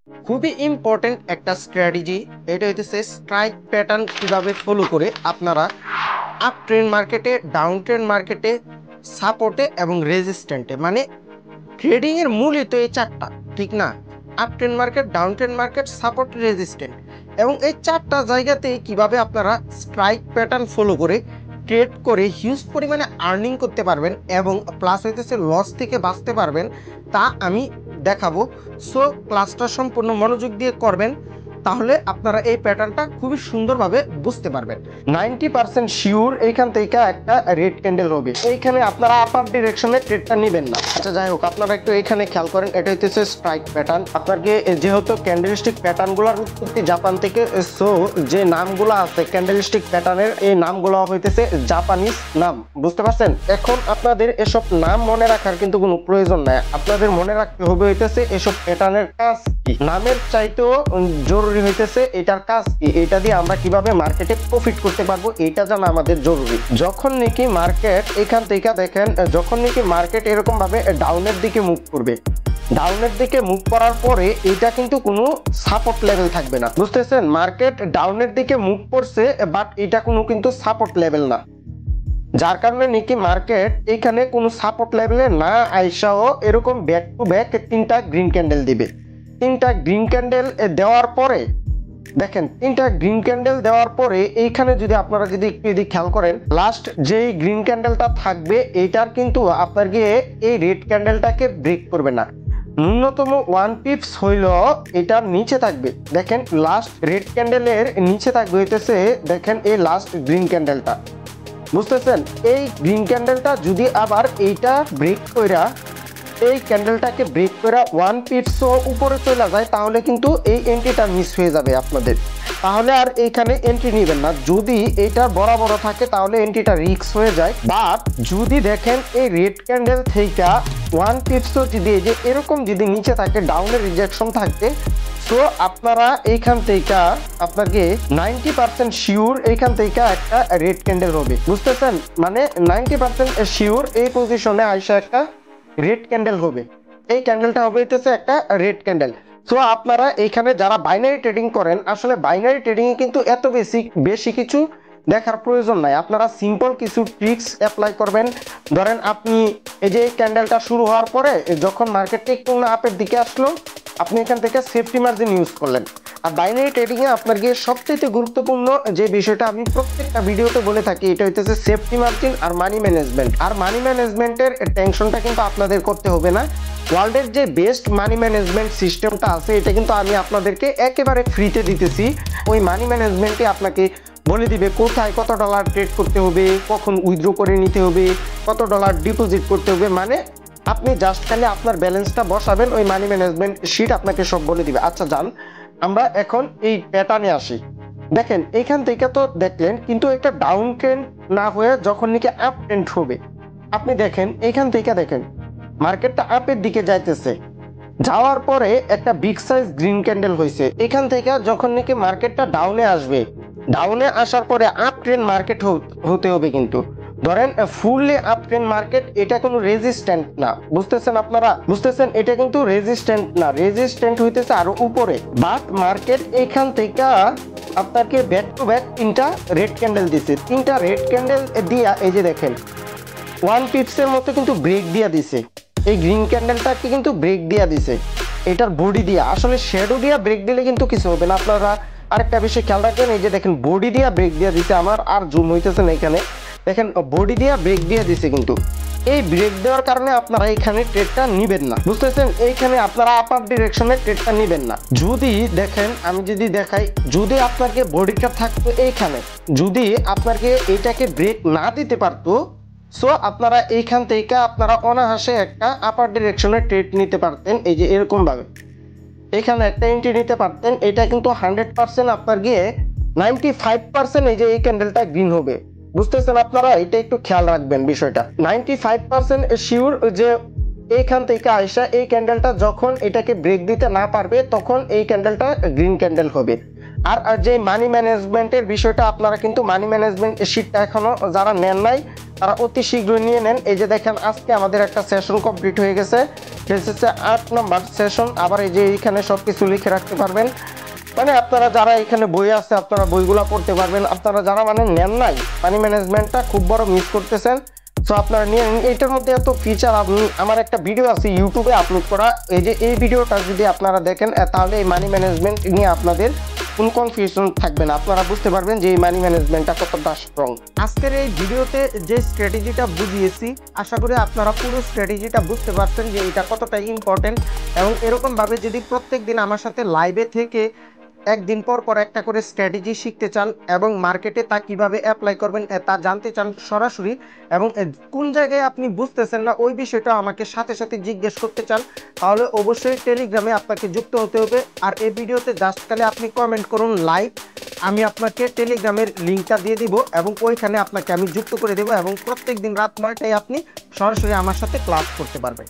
খুবই ইম্পর্টেন্ট একটা স্ট্র্যাটেজি। এটা হইতেছে স্ট্রাইক প্যাটার্ন কিভাবে ফলো করে আপনারা আপ ট্রেন্ড মার্কেটে, ডাউন ট্রেন্ড মার্কেটে, সাপোর্টে এবং রেজিস্ট্যান্টে, মানে ট্রেডিং এর মূলই তো এই চারটা, ঠিক না? Up trend market, down trend market, support, resistant. এবং এই চারটা জায়গাতে কিভাবে আপনারা স্ট্রাইক প্যাটার্ন ফলো করে ট্রেড করে হিউজ পরিমাণে আর্নিং করতে পারবেন এবং প্লাস হইতেছে লস থেকে বাঁচতে পারবেন, তা আমি দেখাবো। সো ক্লাসটা সম্পূর্ণ মনোযোগ দিয়ে করবেন, তাহলে আপনারা এই প্যাটার্নটা খুবই সুন্দরভাবে বুঝতে পারবেন। 90% শিওর এইখান থেকে একটা রেড ক্যান্ডেল হবে। এইখানে আপনারা আপার ডিরেকশনে ট্রেডটা নেবেন না। আচ্ছা যাই হোক, আপনারা একটু এখানে খেয়াল করেন, এটা হইতেছে স্ট্রাইক প্যাটার্ন। আপনাকে যেহেতু ক্যান্ডেলস্টিক প্যাটার্নগুলোর উৎপত্তি জাপান থেকে, সো যে নামগুলো আছে ক্যান্ডেলস্টিক প্যাটার্নের, এই নামগুলো হইতেছে জাপানিজ নাম, বুঝতে পারছেন? এখন আপনাদের এসব নাম মনে রাখার কিন্তু কোনো প্রয়োজন নাই। আপনাদের মনে রাখতে হবে হইতেছে এসব প্যাটার্নের কাজ কি। নামের চাইতেও জরুরি হইতেছে এটার কাজ কি, এটা দিয়ে আমরা কিভাবে মার্কেটে প্রফিট করতে পারবো, এটা জানা আমাদের জরুরি। যখন নাকি মার্কেট এখান থেকে দেখেন, যখন নাকি মার্কেট এরকম ভাবে ডাউনের দিকে মুভ করবে, ডাউনের দিকে মুভ করার পরে এটা কিন্তু কোনো সাপোর্ট লেভেল থাকবে না, বুঝতেছেন? মার্কেট ডাউনের দিকে মুভ করছে, বাট এটা কোনো কিন্তু সাপোর্ট লেভেল না, যার কারণে নাকি মার্কেট এখানে কোনো সাপোর্ট লেভেলে না আইসাও এরকম ব্যাক টু ব্যাক তিনটা গ্রিন ক্যান্ডেল দিবে। তিনটা গ্রিন ক্যান্ডেল দেওয়ার পরে দেখেন, তিনটা গ্রিন ক্যান্ডেল দেওয়ার পরে এইখানে যদি আপনারা যদি একটু এদিকে খেয়াল করেন, লাস্ট যেই গ্রিন ক্যান্ডেলটা থাকবে এইটার কিন্তু আপনার গিয়ে এই রেড ক্যান্ডেলটাকে ব্রেক করবে না। ন্যূনতম 1 পিপস হইল এটার নিচে থাকবে। দেখেন লাস্ট রেড ক্যান্ডেলের নিচে থাকবে হইতেছে, দেখেন এই লাস্ট গ্রিন ক্যান্ডেলটা, বুঝতেছেন? এই গ্রিন ক্যান্ডেলটা যদি আবার এইটা ব্রেক কইরা, এই ক্যান্ডেলটাকে ব্রেক করে 1 পিপসও উপরে চলে যায়, তাহলে কিন্তু এই এন্ট্রিটা মিস হয়ে যাবে আপনাদের। তাহলে আর এইখানে এন্ট্রি নেবেন না। যদি এটা বরাবর থাকে তাহলে এন্ট্রিটা রিস্ক হয়ে যায়। বাট যদি দেখেন এই রেড ক্যান্ডেল থেকে 1 পিপসও যদি এই যে এরকম যদি নিচে থাকে, ডাউনের রিজেকশন থাকে, সো আপনারা এইখান থেকে আপনাকে 90% শিওর এইখান থেকে একটা রেড ক্যান্ডেল হবে, বুঝতেছেন? মানে 90% শিওর এই পজিশনে আইসা একটা রেড ক্যান্ডেল হবে। এই ক্যান্ডেলটা হবে হইতেছে একটা রেড ক্যান্ডেল। সো আপনারা এইখানে যারা বাইনারি ট্রেডিং করেন, আসলে বাইনারি ট্রেডিং এ কিন্তু এত বেশি কিছু দেখার প্রয়োজন নাই। আপনারা সিম্পল কিছু ট্রিক্স অ্যাপ্লাই করবেন। ধরেন আপনি এই যে ক্যান্ডেলটা শুরু হওয়ার পরে যখন মার্কেটটা একটু আপের দিকে আসলো, আপনি এখান থেকে সেফটি মার্জিন ইউজ করলেন। আর বাইনারি ট্রেডিং এ আপনার গিয়ে সবচেয়ে গুরুত্বপূর্ণ যে বিষয়টা আমি প্রত্যেকটা ভিডিওতে বলে থাকি, এটা হইতেছে সেফটি মার্জিন আর মানি ম্যানেজমেন্ট। আর মানি ম্যানেজমেন্টের টেনশনটা কিন্তু আপনাদের করতে হবে না। ওয়ার্ল্ডের যে বেস্ট মানি ম্যানেজমেন্ট সিস্টেমটা আছে, এটা কিন্তু আমি আপনাদেরকে একেবারে ফ্রিতে দিতেছি। ওই মানি ম্যানেজমেন্টে আপনাকে বলে দিবে কোথায় কত ডলার ট্রেড করতে হবে, কখন উইথড্র করে নিতে হবে, কত ডলার ডিপোজিট করতে হবে। মানে আপনি জাস্ট খালি আপনার ব্যালেন্সটা বসাবেন, ওই মানি ম্যানেজমেন্ট শিট আপনাকে সব বলে দিবে। আচ্ছা যান আমরা এখন এই প্যাটার্নে আসি। দেখেন এইখান থেকে তো দেখলেন, কিন্তু একটা ডাউন ট্রেন্ড না হয়ে যখন নাকি আপ ট্রেন্ড হবে, আপনি দেখেন এইখান থেকে দেখেন মার্কেটটা আপের দিকে যাইতেছে, যাওয়ার পরে একটা বিগ সাইজ গ্রিন ক্যান্ডেল হয়েছে। এখান থেকে যখন নাকি মার্কেটটা ডাউনে আসবে, ডাউনে আসার পরে আপ ট্রেন্ড মার্কেট হতে হবে। কিন্তু ধরেন ফুললি আপ ট্রেন্ড মার্কেট, এটা কোনো রেজিস্ট্যান্ট না, বুঝতেছেন আপনারা? বুঝতেছেন? এটা কিন্তু রেজিস্ট্যান্ট না, রেজিস্ট্যান্ট হইতেছে আরো উপরে। বাট মার্কেট এখান থেকে আপনাকে ব্যাক টু ব্যাক তিনটা রেড ক্যান্ডেল দিছে। তিনটা রেড ক্যান্ডেল দিয়া এই যে দেখেন 1 পিপসের মতো কিন্তু ব্রেক দিয়া দিছে। এই গ্রিন ক্যান্ডেলটাকে কিন্তু ব্রেক দিয়া দিছে এটার বডি দিয়া। আসলে শ্যাডো দিয়া ব্রেক দিলে কিন্তু কিছু হবে না। আপনারা আরেকটা বিষয় খেয়াল রাখবেন, এই যে দেখেন বডি দিয়া ব্রেক দিয়া দিছে। আমার আর জুম হইতেছে না, এখানে দেখেন বডি দিয়া ব্রেক দিয়া দিছে। কিন্তু এই ব্রেক দেওয়ার কারণে আপনারা এখানে ট্রেডটা নিবেন না, বুঝতেছেন? এইখানে আপনারা আপার ডিরেকশনে ট্রেডটা নিবেন না। যদি দেখেন, আমি যদি দেখাই, যদি আপনাকে বডিটা থাকতো এইখানে, যদি আপনাকে এটাকে ব্রেক না দিতে পারতো, সো আপনারা এইখান থেকে আপনারা অনায়াসে একটা আপার ডিরেকশনে ট্রেড নিতে পারতেন। এই যে এরকম ভাবে এখানে একটা এন্ট্রি নিতে পারতেন। এটা কিন্তু 100% আপনার গিয়ে 95% এই যে এই ক্যান্ডেলটা গ্রিন হবে, বুঝতেছেন আপনারা? এটা একটু খেয়াল রাখবেন বিষয়টা। 95% শিওর যে এইখান থেকে আইসা এই ক্যান্ডেলটা যখন এটাকে ব্রেক দিতে না পারবে, তখন এই ক্যান্ডেলটা গ্রিন ক্যান্ডেল হবে। আর যে মানি ম্যানেজমেন্টের বিষয়টা, আপনারা কিন্তু মানি ম্যানেজমেন্ট শিটটা এখনো যারা নেন নাই তারা অতি শীঘ্রই নিয়ে নেন। এই যে দেখেন আজকে আমাদের একটা সেশন কমপ্লিট হয়ে গেছে, হচ্ছে 8 নম্বর সেশন। আবার এই যে এইখানে সব কিছু লিখে রাখতে পারবেন, মানে আপনারা যারা এখানে বই আছে আপনারা বইগুলো পড়তে পারবেন। আপনারা যারা মানে নেন নাই মানি ম্যানেজমেন্টটা খুব বড় মিস করতেছেন। সো আপনারা নিয়ে নিন। এইটার মধ্যে এত ফিচার, আমার একটা ভিডিও আছে ইউটিউবে আপলোড করা, এই যে এই ভিডিওটা যদি আপনারা দেখেন তাহলে এই মানি ম্যানেজমেন্ট নিয়ে আপনাদের কোনো কনফিউশন থাকবে না। আপনারা বুঝতে পারবেন যে এই মানি ম্যানেজমেন্টটা কতটা স্ট্রং। আজকের এই ভিডিওতে যে স্ট্র্যাটেজিটা বুঝিয়েছি, আশা করি আপনারা পুরো স্ট্র্যাটেজিটা বুঝতে পারছেন যে এটা কতটা ইম্পর্টেন্ট। এবং এরকমভাবে যদি প্রত্যেক দিন আমার সাথে লাইভে থেকে একদিন পর পর একটা করে স্ট্র্যাটেজি শিখতে চান এবং মার্কেটে তা কিভাবে অ্যাপ্লাই করবেন তা জানতে চান সরাসরি, এবং কোন জায়গায় আপনি বুঝতেছেন না ওই বিষয়টা আমাকে সাথে সাথে জিজ্ঞেস করতে চান, তাহলে অবশ্যই টেলিগ্রামে আপনাকে যুক্ত হতে হবে। আর এই ভিডিওতে জাস্ট খালি আপনি কমেন্ট করুন লাইভ, আমি আপনাকে টেলিগ্রামের লিঙ্কটা দিয়ে দিব এবং ওইখানে আপনাকে আমি যুক্ত করে দেবো, এবং প্রত্যেক দিন রাত 9টায় আপনি সরাসরি আমার সাথে ক্লাস করতে পারবেন।